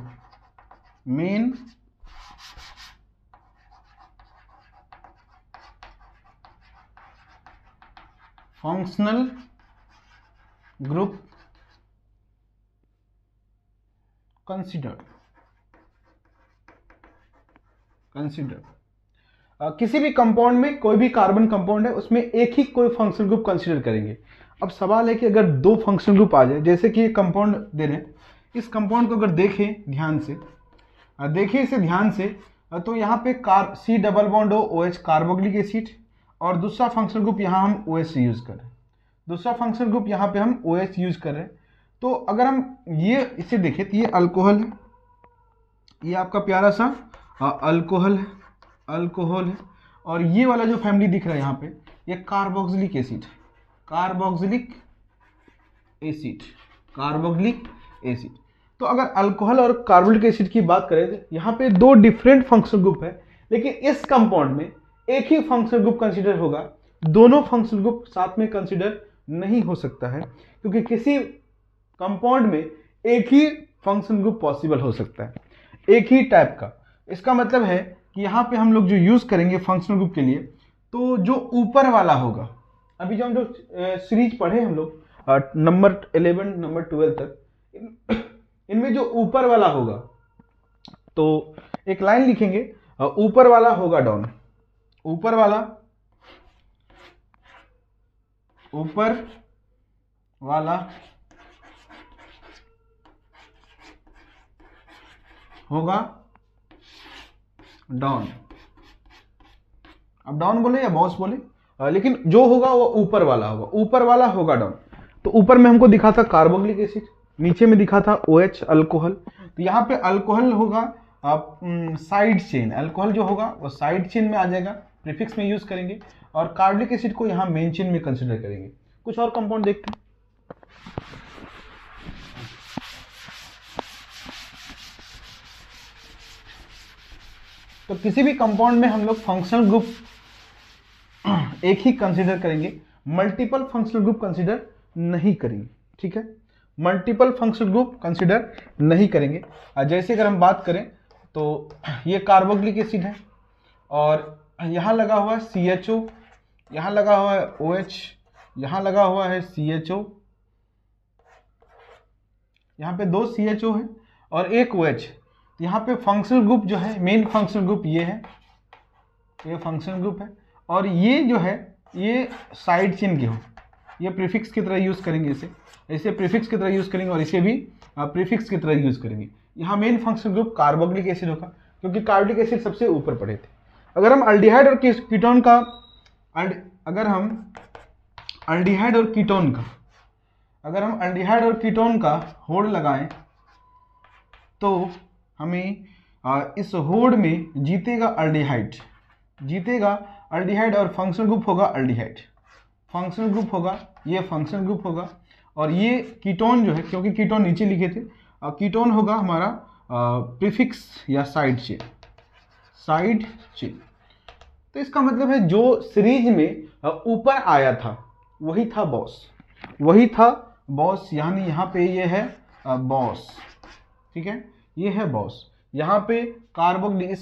main functional group considered किसी भी कंपाउंड में कोई भी कार्बन कंपाउंड है उसमें एक ही कोई फंक्शनल ग्रुप कंसीडर करेंगे। अब सवाल है कि अगर दो फंक्शनल ग्रुप आ जाए, जैसे कि ये कंपाउंड दे रहे हैं, इस कंपाउंड को अगर देखें ध्यान से, देखिए इसे ध्यान से, तो यहाँ पे C double bond OH carboxylic acid और दूसरा फंक्शनल ग्रुप यहाँ हम OH यूज कर रहे हैं, दूसरा फंक्शनल ग्रुप यहाँ पे हम OH यूज कर रहे हैं। तो अगर हम ये इसे देखें तो ये अल्कोहल है, ये आपका प्यारा सा अल्कोहल है और ये वाला जो फैमिली दिख रहा है यहाँ पे ये कार्बोक्सिलिक एसिड। तो अगर अल्कोहल और कार्बोक्सिलिक एसिड की बात करें तो यहाँ पे दो डिफरेंट फंक्शनल ग्रुप है, लेकिन इस कंपाउंड में एक ही फंक्शनल ग्रुप कंसीडर होगा, दोनों फंक्शनल ग्रुप साथ में कंसीडर नहीं हो सकता है, क्योंकि किसी कंपाउंड में एक ही फंक्शनल ग्रुप पॉसिबल हो सकता है, एक ही टाइप का। इसका मतलब है कि यहाँ पे हम लोग जो यूज करेंगे फंक्शनल ग्रुप के लिए, तो जो ऊपर वाला होगा, अभी जो हम लोग सीरीज पढ़े हम लोग नंबर 11 नंबर 12 तक, इनमें जो ऊपर वाला होगा, तो एक लाइन लिखेंगे, ऊपर वाला होगा डाउन, ऊपर वाला होगा डाउन। अब डाउन बोले या बॉस बोले, लेकिन जो होगा वो ऊपर वाला होगा डाउन। तो ऊपर में हमको दिखा था कार्बोक्सिलिक एसिड, नीचे में दिखा था OH अल्कोहल। तो यहाँ पे अल्कोहल होगा साइड चेन, अल्कोहल जो होगा वो साइड चेन में आ जाएगा, प्रीफिक्स में यूज करेंगे, और कार्बोक्सिलिक एसिड को यहाँ मेन चेन में कंसिडर करेंगे। कुछ और कंपाउंड देखते हैं। तो किसी भी कंपाउंड में हम लोग फंक्शनल ग्रुप एक ही कंसीडर करेंगे, मल्टीपल फंक्शनल ग्रुप कंसीडर नहीं करेंगे। ठीक है, मल्टीपल फंक्शनल ग्रुप कंसीडर नहीं करेंगे। जैसे अगर हम बात करें तो ये कार्बोक्सिलिक एसिड है और यहाँ लगा हुआ है CHO, यहाँ लगा हुआ है OH, यहाँ लगा हुआ है CHO, यहाँ पे 2 CHO है और एक OH। यहाँ पे फंक्शनल ग्रुप जो है, मेन फंक्शनल ग्रुप ये है, ये फंक्शनल ग्रुप है, और ये जो है ये साइड चेन के हो, ये प्रीफिक्स की तरह यूज करेंगे, इसे प्रीफिक्स की तरह यूज करेंगे और इसे भी प्रीफिक्स की तरह यूज करेंगे। यहाँ main functional group carboxylic acid होगा, क्योंकि कार्बोक्सिलिक एसिड सबसे ऊपर पड़े थे। अगर हम अल्डिहाइड और कीटोन का होड़ लगाएं तो हमें इस होड़ में जीतेगा अल्डिहाइड और फंक्शनल ग्रुप होगा अल्डिहाइड, फंक्शनल ग्रुप होगा, ये फंक्शनल ग्रुप होगा, और ये कीटोन जो है, क्योंकि कीटोन नीचे लिखे थे, कीटोन होगा हमारा प्रीफिक्स या साइड चेन। तो इसका मतलब है जो सीरीज में ऊपर आया था वही था बॉस, यानी यहाँ पे ये है बॉस। ठीक है, ये है बॉस। यहाँ पे कार्बोक्सिलिक, इस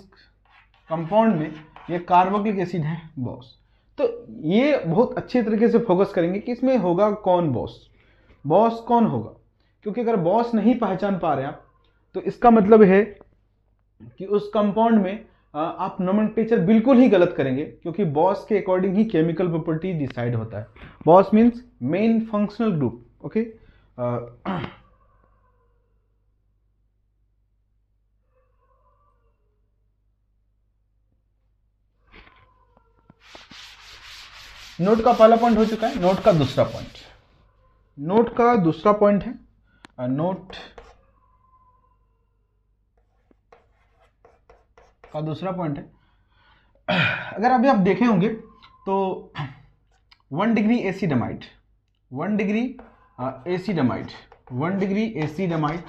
कंपाउंड में ये कार्बोक्सिलिक एसिड है बॉस। तो ये बहुत अच्छे तरीके से फोकस करेंगे कि इसमें होगा कौन बॉस, बॉस कौन होगा, क्योंकि अगर बॉस नहीं पहचान पा रहे आप तो इसका मतलब है कि उस कंपाउंड में आप नोमेनक्लेचर बिल्कुल ही गलत करेंगे, क्योंकि बॉस के अकॉर्डिंग ही केमिकल प्रॉपर्टी डिसाइड होता है। Boss means main functional group. Okay, note का पहला पॉइंट हो चुका है। नोट का दूसरा पॉइंट, नोट का दूसरा पॉइंट है नोट का दूसरा पॉइंट है, अगर अभी आप देखे होंगे तो 1 degree acid amide, 1 degree acid amide, 1 degree acid amide,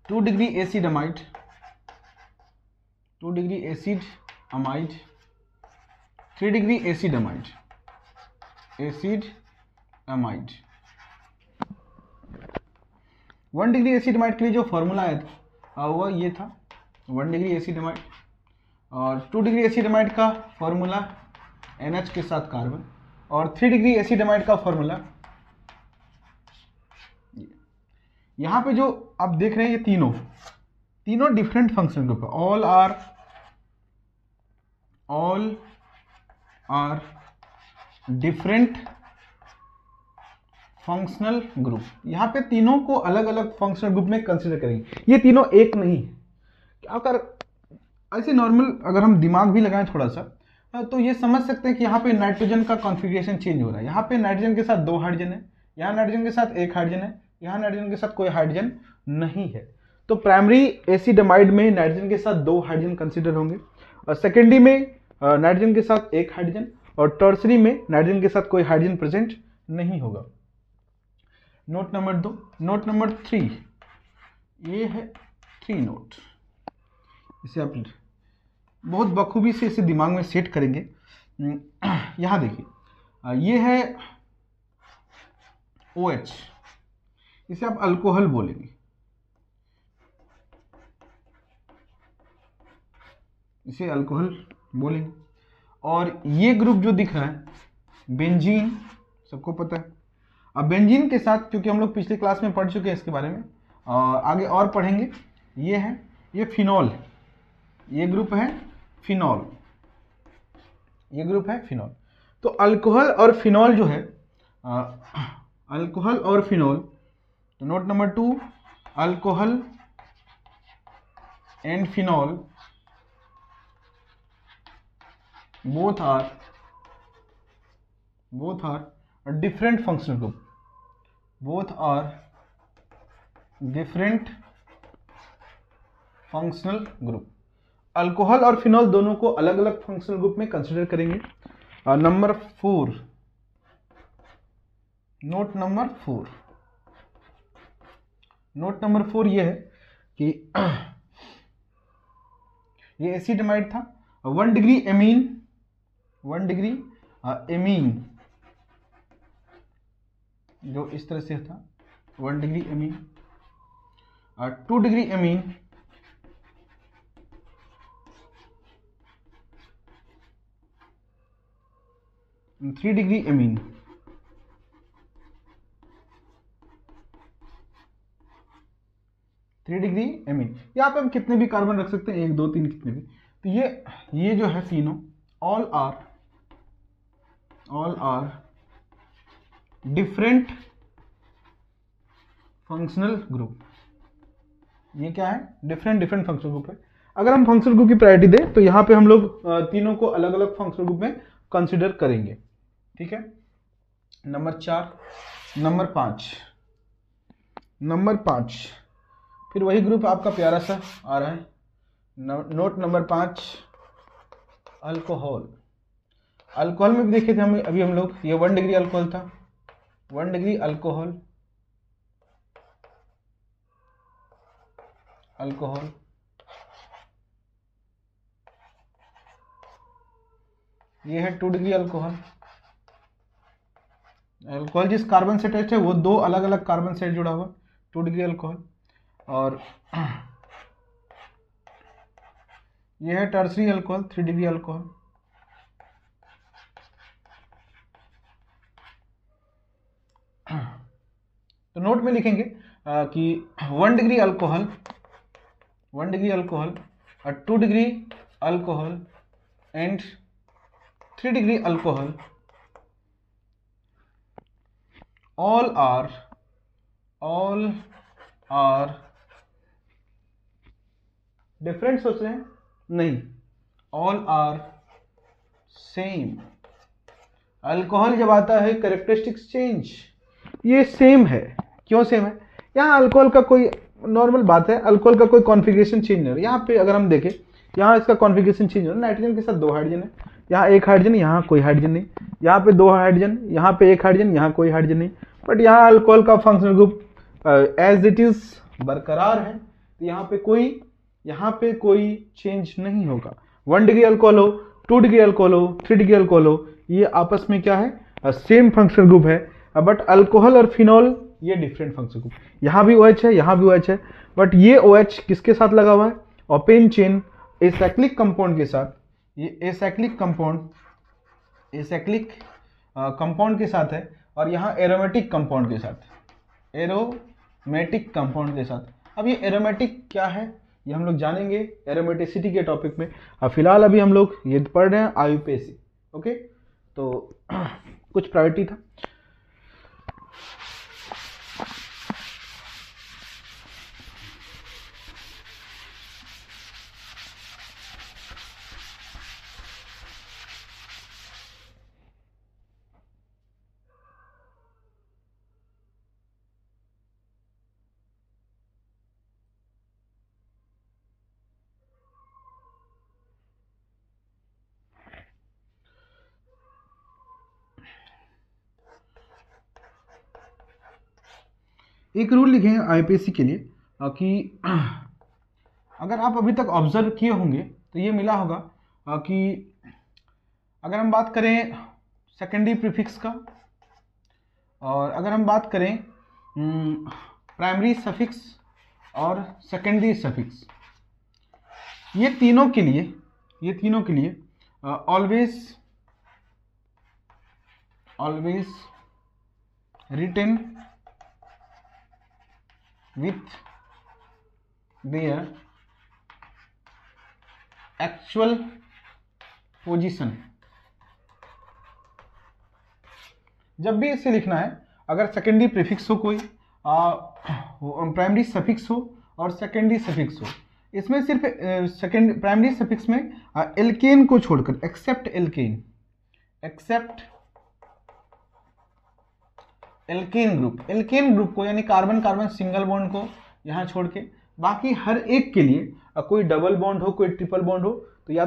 2 degree acid amide, 2 degree acid amide, 3 degree acid amide, acid amide. 1 degree acid amide के लिए जो फॉर्मूला आया था वह ये था 1 डिग्री एसिडमाइड, और 2 डिग्री एसिडमाइड का फॉर्मूला NH के साथ कार्बन, और 3 डिग्री एसिडमाइड का फॉर्मूला, यहां पे जो आप देख रहे हैं ये तीनों डिफरेंट फंक्शनल ग्रुप है। All are different functional group. यहाँ पे तीनों को अलग अलग फंक्शनल ग्रुप में कंसिडर करेंगे, ये तीनों एक नहीं है। क्या कर ऐसे नॉर्मल अगर हम दिमाग भी लगाएं थोड़ा सा तो ये समझ सकते हैं कि यहाँ पे नाइट्रोजन का कॉन्फ़िगरेशन चेंज हो रहा है। यहाँ पे नाइट्रोजन के साथ 2 हाइड्रोजन है, यहाँ नाइट्रोजन के साथ 1 हाइड्रोजन है, यहाँ नाइट्रोजन के साथ कोई हाइड्रोजन नहीं है। तो प्राइमरी एसिडमाइड में नाइट्रोजन के साथ 2 हाइड्रोजन कंसिडर होंगे, और सेकेंडरी में नाइट्रोजन के साथ 1 हाइड्रोजन, और टर्सरी में नाइट्रोजन के साथ कोई हाइड्रोजन प्रेजेंट नहीं होगा। Note number 2। नोट नंबर 3, ये है 3 नोट। इसे आप बहुत बखूबी से इसे दिमाग में सेट करेंगे। यहाँ देखिए, ये है OH, इसे आप अल्कोहल बोलेंगे, इसे अल्कोहल बोलेंगे। और ये ग्रुप जो दिख रहा है बेंजीन, सबको पता है। अब बेंजीन के साथ, क्योंकि हम लोग पिछले क्लास में पढ़ चुके हैं इसके बारे में, आगे और पढ़ेंगे, ये फिनॉल, ये ग्रुप है फिनॉल, ये ग्रुप है फिनॉल। तो अल्कोहल और फिनॉल जो है, अल्कोहल और फिनॉल, तो note number 2, alcohol and phenol both are different functional group, both are different functional group। Alcohol और फिनॉल दोनों को अलग अलग फंक्शनल ग्रुप में कंसिडर करेंगे। Number 4, note number 4, note number 4 ये है कि ये एसिडमाइड था, 1 डिग्री एमीन, 1 डिग्री एमीन जो इस तरह से था, 1 degree amine, 2 degree amine, 3 degree amine, 3 degree amine. यहाँ पे हम कितने भी कार्बन रख सकते हैं, 1 2 3 कितने भी। तो ये जो है तीनों all are different functional group. ये क्या है, डिफरेंट फंक्शनल ग्रुप है। अगर हम फंक्शनल ग्रुप की प्रायोरिटी दें तो यहाँ पे हम लोग तीनों को अलग अलग फंक्शनल ग्रुप में कंसिडर करेंगे। ठीक है, नंबर 4, नंबर 5, नंबर 5 फिर वही ग्रुप आपका प्यारा सा आ रहा है। Note number 5, alcohol. अल्कोहल में भी देखे थे अभी हम लोग, ये 1 डिग्री अल्कोहल था, 1 डिग्री अल्कोहल, अल्कोहल, ये है 2 डिग्री अल्कोहल। अल्कोहल जिस कार्बन से अटैच है वो 2 अलग अलग कार्बन से जुड़ा हुआ, 2 डिग्री अल्कोहल। और ये है टर्सरी अल्कोहल, 3 डिग्री अल्कोहल। तो नोट में लिखेंगे कि 1 degree alcohol, 1 degree alcohol, 2 degree alcohol and 3 degree alcohol, all are different सोच रहे हैं? नहीं, all are सेम। अल्कोहल जब आता है कैरेक्टरिस्टिक्स चेंज, ये सेम है। क्यों सेम है? यहाँ अल्कोहल का कोई नॉर्मल बात है, अल्कोहल का कोई कॉन्फ़िगरेशन चेंज नहीं हो रहा। यहाँ पे अगर हम देखें, यहाँ इसका कॉन्फ़िगरेशन चेंज हो रहा है। नाइट्रोजन के साथ 2 हाइड्रोजन है, यहाँ 1 हाइड्रोजन, यहाँ कोई हाइड्रोजन नहीं, यहाँ पे 2 हाइड्रोजन, यहाँ पे 1 हाइड्रोजन, यहाँ कोई हाइड्रोजन नहीं। बट यहाँ अल्कोहल का functional group as it is बरकरार है, तो यहाँ पे कोई चेंज नहीं होगा। 1 डिग्री अल्कोहल हो, 2 डिग्री अल्कोहल हो, 3 डिग्री अल्कोहल हो, ये आपस में क्या है? सेम फंक्शनल ग्रुप है। बट अल्कोहल और फिनॉल ये डिफरेंट फंक्शनल ग्रुप, यहाँ भी OH है, यहाँ भी OH है, बट ये OH किसके साथ लगा हुआ है? ओपेन चेन एसाइक्लिक कंपाउंड के साथ। ये एसाइक्लिक कंपाउंड के साथ है, और यहाँ एरोमेटिक कंपाउंड के साथ, एरोमेटिक कंपाउंड के साथ। अब ये एरोमेटिक क्या है, ये हम लोग जानेंगे एरोमेटिसिटी के टॉपिक में। फिलहाल अभी हम लोग ये पढ़ रहे हैं IUPAC। ओके, तो कुछ प्रायोरिटी था। एक रूल लिखेंगे IUPAC के लिए कि अगर आप अभी तक ऑब्जर्व किए होंगे तो ये मिला होगा कि अगर हम बात करें सेकेंडरी प्रीफिक्स का, और अगर हम बात करें प्राइमरी सफिक्स और सेकेंडरी सफिक्स, ये तीनों के लिए always written with their actual position। जब भी इसे लिखना है, अगर सेकेंडरी प्रीफिक्स हो कोई, प्राइमरी सफिक्स हो और सेकेंडरी सफिक्स हो, इसमें सिर्फ प्राइमरी सफिक्स में एल्केन को छोड़कर, एक्सेप्ट एल्केन ग्रुप को, यानी कार्बन कार्बन सिंगल बॉन्ड को यहाँ छोड़ के, बाकी हर एक के लिए कोई डबल बॉन्ड हो, कोई ट्रिपल बॉन्ड हो, तो या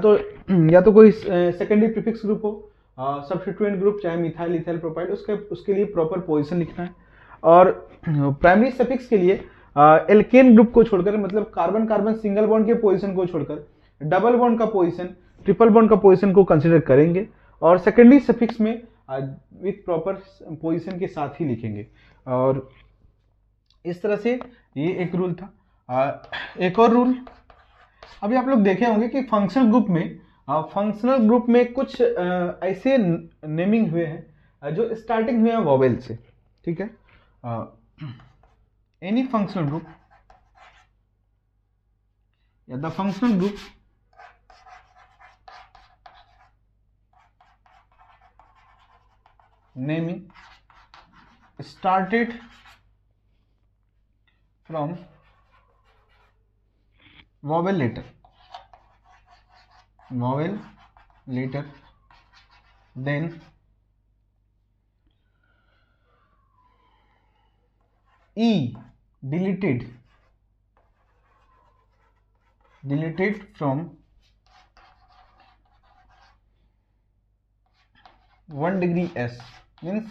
तो कोई सेकेंडरी प्रीफिक्स ग्रुप हो, सब्स्टिट्यूएंट ग्रुप, चाहे मिथाइल इथाइल प्रोपाइल, उसके लिए प्रॉपर पोजीशन लिखना है। और प्राइमरी सफिक्स के लिए एल्केन ग्रुप को छोड़कर, मतलब कार्बन कार्बन सिंगल बॉन्ड के पोजीशन को छोड़कर डबल बॉन्ड का पोजीशन, ट्रिपल बॉन्ड का पोजीशन को कंसिडर करेंगे, और सेकेंडरी सफिक्स में विथ प्रॉपर पोजीशन के साथ ही लिखेंगे। और इस तरह से ये एक रूल था। एक और रूल अभी आप लोग देखे होंगे कि फंक्शनल ग्रुप में कुछ ऐसे नेमिंग हुए हैं जो स्टार्टिंग हुए हैं वॉवेल से, ठीक है। एनी फंक्शनल ग्रुप या the functional group naming started from vowel letter, then E deleted from 1 degree S, means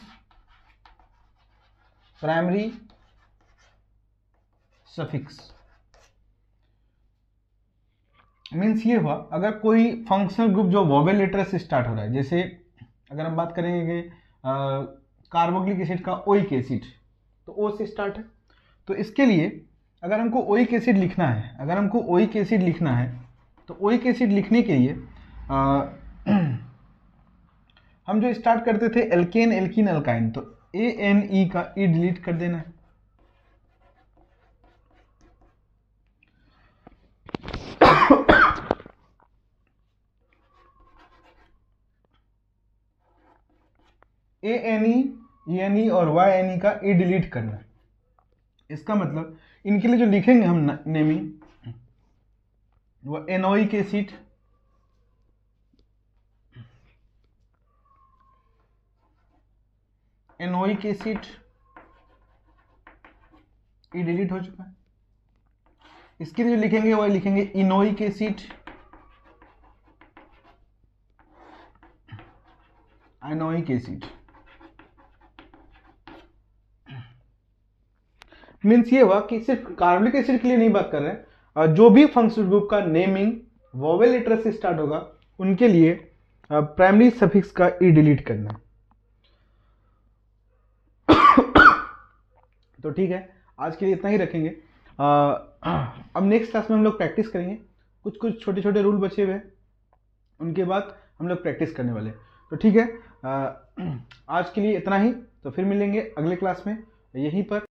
primary suffix. Means ये हुआ, अगर कोई फंक्शनल ग्रुप जो वोवेल लेटर से स्टार्ट हो रहा है, जैसे अगर हम बात करेंगे कार्बोक्सिलिक एसिड का ओइक एसिड, तो O से स्टार्ट है, तो इसके लिए अगर हमको ओइक एसिड लिखना है, तो ओइक एसिड लिखने के लिए हम जो स्टार्ट करते थे एल्केन एल्कीन अल्काइन, तो ANE का E डिलीट कर देना है, ए एन ई और वाई एन ई का ए डिलीट करना है। इसका मतलब इनके लिए जो लिखेंगे हम नेमिंग, वो एनोइक एसिड, एनोइक एसिड ये डिलीट हो चुका है। इसके लिए जो लिखेंगे वो लिखेंगे इनोइक एसिड, आइनोइक एसिड। मीन्स ये हुआ कि सिर्फ कार्बोनिक एसिड के लिए नहीं बात कर रहे हैं, जो भी फंक्शनल ग्रुप का नेमिंग वोवेल लेटर से स्टार्ट होगा उनके लिए प्राइमरी सफिक्स का ई डिलीट करना है। तो ठीक है, आज के लिए इतना ही रखेंगे। अब नेक्स्ट क्लास में हम लोग प्रैक्टिस करेंगे, कुछ कुछ छोटे छोटे रूल बचे हुए हैं, उनके बाद हम लोग प्रैक्टिस करने वाले। तो ठीक है, आज के लिए इतना ही। तो फिर मिलेंगे अगले क्लास में यहीं पर।